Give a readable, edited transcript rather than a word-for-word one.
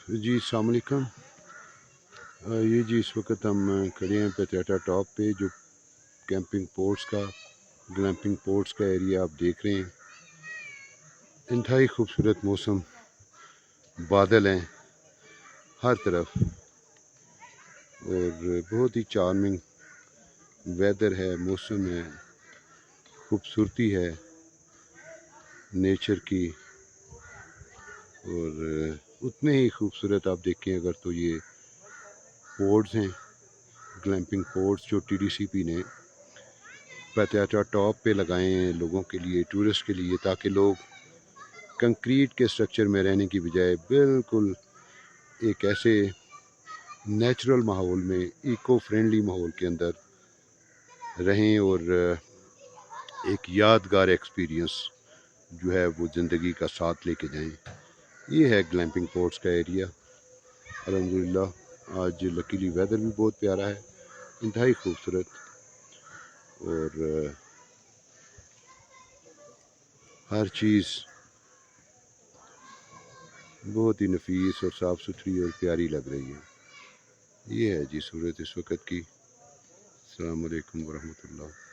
جی السلام علیکم۔ یہ جی اس وقت ہم کھڑے ہیں پتریاتا ٹاپ پہ، جو کیمپنگ پوڈز کا گلمپنگ پوڈز کا ایریا آپ دیکھ رہے ہیں۔ انتہائی خوبصورت موسم، بادل ہیں ہر طرف اور بہت ہی چارمنگ ویدر ہے، موسم ہے، خوبصورتی ہے نیچر کی، اور اتنے ہی خوبصورت آپ دیکھیں اگر تو یہ پوڈز ہیں، گلمپنگ پوڈز جو TDCP نے پتریاتا ٹاپ پہ لگائے ہیں لوگوں کے لیے، ٹورسٹ کے لیے، تاکہ لوگ کنکریٹ کے سٹرکچر میں رہنے کی بجائے بالکل ایک ایسے نیچرل ماحول میں، ایکو فرینڈلی ماحول کے اندر رہیں اور ایک یادگار ایکسپیرینس جو ہے وہ زندگی کا ساتھ لے کے جائیں۔ یہ ہے گلیمپنگ پوڈز کا ایریا۔ الحمدللہ آج لکیلی ویدر بھی بہت پیارا ہے، انتہائی خوبصورت، اور ہر چیز بہت ہی نفیس اور صاف ستھری اور پیاری لگ رہی ہے۔ یہ ہے جی صورت اس وقت کی۔ السلام علیکم ورحمۃ اللہ۔